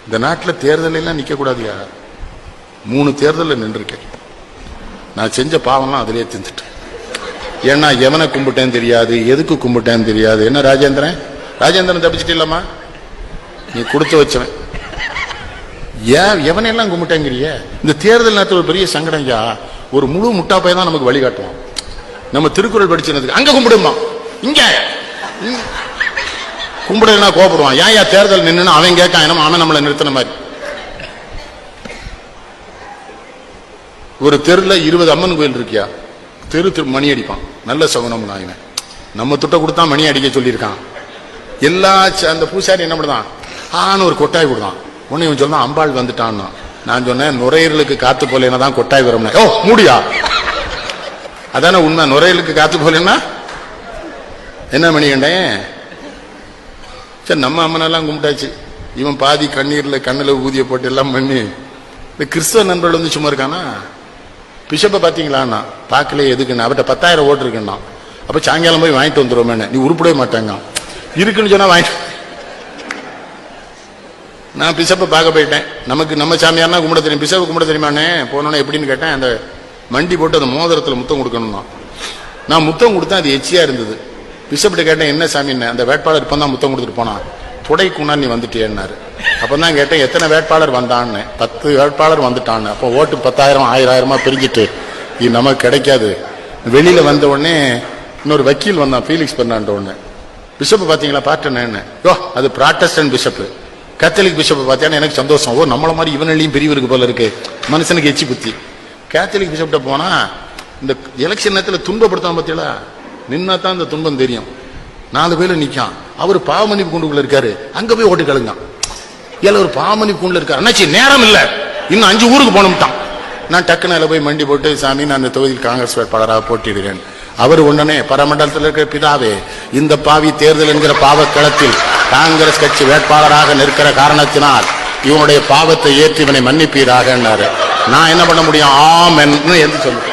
இந்த நாட்டில் தேர்தல் எல்லாம் நிக்க கூடாதியா? 3 தேர்தலில் நின்றுருக்கேன். நான் செஞ்ச பாவம்லாம் அதிலே தின்னுட்டேன். ஏன்னா எவனை கும்பிட்டேன்னு தெரியாது, எதுக்கு கும்பிட்டேன்னு தெரியாது. என்ன ராஜேந்திரன் தப்பிச்சுட்டு இல்லாமா? நீ கொடுத்து வச்சவன். ஏன் எவனையெல்லாம் கும்பிட்டேங்கிறிய? இந்த தேர்தல் நேரத்தில் ஒரு பெரிய சங்கடம்யா. ஒரு முழு முட்டாப்பை தான் நமக்கு வழிகாட்டுவான். நம்ம திருக்குறள் படிச்சதுக்கு அங்க கும்பிடுமா, இங்க கும்பிடுனா கோபப்படுவான். ஏன் தேர்தல் நின்று அவன் கேட்கான், அவன் நம்மளை நிறுத்தின மாதிரி. ஒரு தெருல 20 அம்மன் கோயில் இருக்கியா, தெரு மணி அடிப்பான். நல்ல சகுனம் நாயவன். நம்ம துட்ட கொடுத்தா மணி அடிக்க சொல்லியிருக்கான். எல்லா அந்த பூசாரி என்ன பண்ணுதான், ஆன்னு ஒரு கொட்டாய் கொடுத்தான். உன்னை இவன் சொன்னா அம்பாள் வந்துட்டான்னா. நான் சொன்னேன், நுரையீரலுக்கு காத்து போலேன்னா தான் கொட்டாய் வரும். ஓ மூடியா, அதான உண்மை. நுரையீரலுக்கு காத்து போலேன்னா என்ன மணி கண்டேன். சரி, நம்ம அம்மனெல்லாம் கும்பிட்டாச்சு. இவன் பாதி கண்ணீர்ல கண்ணுல ஊதிய போட்டு எல்லாம் பண்ணி. இந்த கிறிஸ்தவ நண்பர்கள் வந்து சும்மா இருக்கானா? பிஷப்பை பாத்தீங்களான்னா பார்க்கல. எதுக்குன்னு அவர்கிட்ட 10,000 ஓட்டு இருக்குன்னா. அப்ப சாயங்காலம் போய் வாங்கிட்டு வந்துருவோம். நீ உருப்படவே மாட்டாங்க. இருக்குன்னு சொன்னா வாங்கிட்டு. நான் பிஷப்பை பார்க்க போயிட்டேன். நமக்கு நம்ம சாமியார்னா கும்பிட தெரியும், பிஷப்பை கும்பிட தெரியுமானே. போனோன்னே எப்படின்னு கேட்டேன். அந்த மண்டி போட்டு அந்த மோதிரத்தில் முத்தம் கொடுக்கணும்னா. நான் முத்தம் கொடுத்தேன், அது எச்சியா இருந்தது. பிஷப்கிட்ட கேட்டேன், என்ன சாமின்னு. அந்த வேட்பாளர் இப்போ தான் முத்தம் கொடுத்துட்டு போனான். துடைக்குன்னா நீ வந்துட்டேன்னாரு. அப்பதான் கேட்டேன், எத்தனை வேட்பாளர் வந்தான்னு. 10 வேட்பாளர் வந்துட்டான்னு. அப்போ ஓட்டு 10,000 1000 பிரிஞ்சுட்டு இது நமக்கு கிடைக்காது. வெளியில வந்த உடனே இன்னொரு வக்கீல் வந்தான், ஃபீலிக்ஸ் பெர்னாண்டோ. ஒண்ணு பிஷப் பாத்தீங்களா பாட்டேன்னு. யோ அது ப்ராட்டஸ்டன்ட் பிஷப். கேத்தலிக் பிஷப் பார்த்தேன்னா எனக்கு சந்தோஷம். ஓ நம்மள மாதிரி இவனையும் பிரிவு இருக்கு போல இருக்கு. மனுஷனுக்கு எச்சி புத்தி. கேத்தலிக் பிஷப்ட போனா இந்த எலெக்ஷன் நேரத்தில் துன்பப்படுத்தாம பத்தியா நின்னா தான் இந்த துன்பம் தெரியும். 4 பேர் நிக்கான். அவர் பாவமன்னிப்பு கூண்டுக்குள்ள இருக்காரு. அங்க போய் ஓட்டு கழுங்க. ஏல ஒரு பாவமன்னிப்பு கூண்டுல இருக்காரு. அண்ணாச்சி நேரம் இல்ல, இன்னும் 5 ஊருக்கு போனோம்ட்டான். நான் டக்குன்னு போய் மண்டி போட்டு, சாமி நான் இந்த தொகுதியில் காங்கிரஸ் வேட்பாளராக போட்டியிடுகிறேன். அவர் உடனே பரமண்டலத்தில் இருக்கிற பிதாவே, இந்த பாவி தேர்தல் என்கிற பாவக்களத்தில் காங்கிரஸ் கட்சி வேட்பாளராக நிற்கிற காரணத்தினால் இவனுடைய பாவத்தை ஏற்றி இவனை மன்னிப்பீராக. நான் என்ன பண்ண முடியும்? ஆமென் என்று சொல்லுவேன்.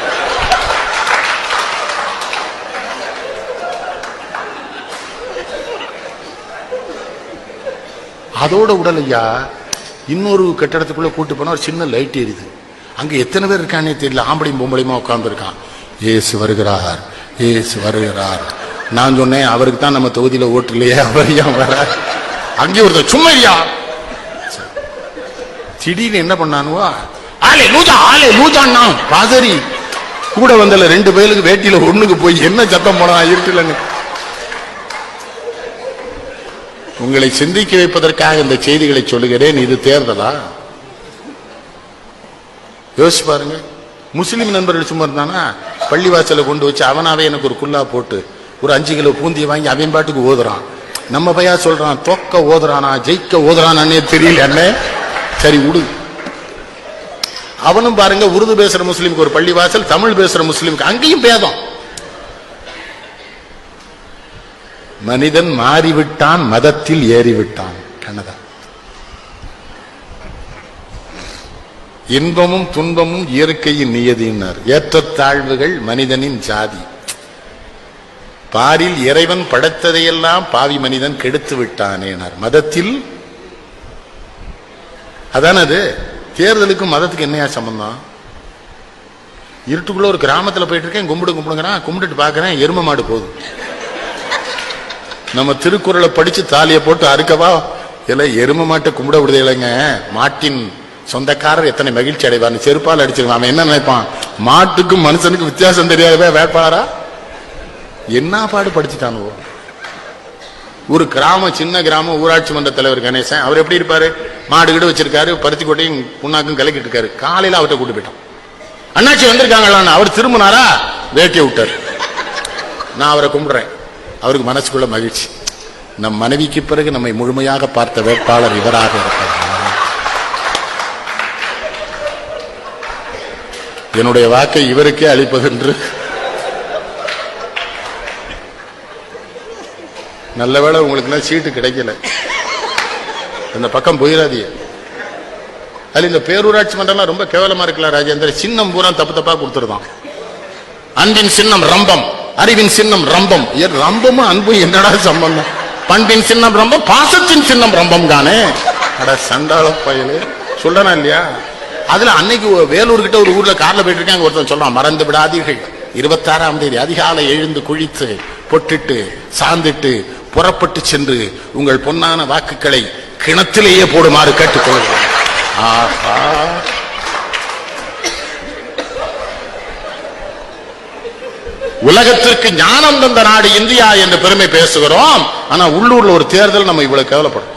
அதோட உடலையா இன்னொரு கட்டடத்துக்குள்ள கூட்டு போனா ஒரு சின்ன லைட் எரியுது. அங்க எத்தனை பேர் இருக்கானே தெரியல. ஆம்பளையும் பொம்பளையுமா உட்கார்ந்து இருக்கான். ஏசு வருகிறார், ஏசு வருகிறார். நான் சொன்னேன், அவருக்கு தான் நம்ம தொகுதியில ஓட்டு இல்லையே, அவர் ஏன் வர? அங்கே ஒருத்தர் சும்மா இல்லையா. திடீர்னு என்ன பண்ணானுவா, ஆலே லூஜா ஆலே லூஜான்னா பாதரி கூட வந்தல 2 பேருக்கு வேட்டியில ஒண்ணுக்கு போய் என்ன சத்தம் போனா இருக்குல்லன்னு. உங்களை சிந்திக்க வைப்பதற்காக இந்த செய்திகளை சொல்லுகிறேன். இது தேர்தலா? யோசிச்சு பாருங்க. முஸ்லிம் நண்பர்கள் சும்மா இருந்தானா பள்ளிவாசல கொண்டு வச்சு அவனாவே எனக்கு ஒரு குல்லா போட்டு ஒரு 5 கிலோ பூந்தியை வாங்கி அவன் பாட்டுக்கு ஓதுறான். நம்ம பையா சொல்றான் தொக்க ஓதுறானா ஜெயிக்க ஓதுறானே தெரியல. என்ன சரி விடு. அவனும் பாருங்க, உருது பேசுற முஸ்லீமுக்கு ஒரு பள்ளிவாசல், தமிழ் பேசுற முஸ்லீமுக்கு அங்கேயும் பேதம். மனிதன் மாறிவிட்டான், மதத்தில் ஏறிவிட்டான். கண்ணதா இன்பமும் துன்பமும் இயற்கையின் நியதியினர். ஏற்றத்தாழ்வுகள் மனிதனின் ஜாதி. பாரில் இறைவன் படைத்ததையெல்லாம் பாவி மனிதன் கெடுத்து விட்டானேனார். மதத்தில் அதானது. தேர்தலுக்கும் மதத்துக்கு என்னையா சம்பந்தம்? இருட்டுக்குள்ள ஒரு கிராமத்தில் போயிட்டு இருக்கேன், கும்பிடுங்கிறான். கும்பிட்டுட்டு பாக்குறேன், எரும மாடு போகுது. நம்ம திருக்குறளை படிச்சு தாலியை போட்டு அறுக்கவா இல்ல எரும மாட்டை கும்பிட விடுதே இல்லைங்க. மாட்டின் சொந்தக்காரர் எத்தனை மகிழ்ச்சி அடைவார். செருப்பால் அடிச்சிருவான். அவன் என்ன நினைப்பான், மாட்டுக்கும் மனுஷனுக்கு வித்தியாசம் தெரியாதவே வேட்பாளரா என்ன பாடு படிச்சுட்டானோ. ஒரு கிராமம், சின்ன கிராமம், ஊராட்சி மன்ற தலைவர் கணேசன். அவர் எப்படி இருப்பாரு? மாடு கிட்ட வச்சிருக்காரு, பருத்தி கொட்டையும் புண்ணாக்கும் கலக்கிட்டு இருக்காரு. காலையில அவர்கிட்ட கூட்டு போயிட்டான். அண்ணாச்சி வந்திருக்காங்களான்னு அவர் திரும்பினாரா, வேட்டியை விட்டார். நான் அவரை கும்பிடுறேன். அவருக்கு மனசுக்குள்ள மகிழ்ச்சி. நம் மனைவிக்கு பிறகு நம்மை முழுமையாக பார்த்த வேட்பாளர் இவராக இருப்பார். என்னுடைய வாக்கை இவருக்கே அளிப்பதென்று. நல்லவேளை உங்களுக்கு சீட்டு கிடைக்கல, இந்த பக்கம் போயிடாதீங்க. அது இந்த பேரூராட்சி மன்றம் ரொம்ப கேவலமா இருக்கலாம் ராஜேந்திர. சின்னம் பூரா தப்பு தப்பா கொடுத்துருதான். அன்பின் சின்னம் ரம்பம், அறிவின் சின்னம் ரம்பம். ரம்பமும் அன்பும் என்னடா சம்பந்தம்? பண்பின் சின்னம் ரம்பம், பாசத்தின் சின்னம் ரம்பம் தானே. அட சண்டாள பயலு சொல்றனா இல்லையா? அதுல அன்னைக்கு வேலூர் கிட்ட ஒரு ஊர்ல கார்ல போயிட்டு இருக்காங்க, ஒருத்தன் சொல்றான், மறந்து விடாதீர்கள் 26ஆம் தேதி அதிகாலை எழுந்து குளித்து பொட்டிட்டு சாந்திட்டு புறப்பட்டு சென்று உங்கள் பொன்னான வாக்குகளை கிணத்திலேயே போடுமாறு கேட்டுக்கொள்கிறேன். ஆஹா, உலகத்திற்கு ஞானம் தந்த நாடு இந்தியா என்று பெருமை பேசுகிறோம். ஆனா உள்ளூர்ல ஒரு தேர்தல் நம்ம இவ்வளவு கேவலப்படும்.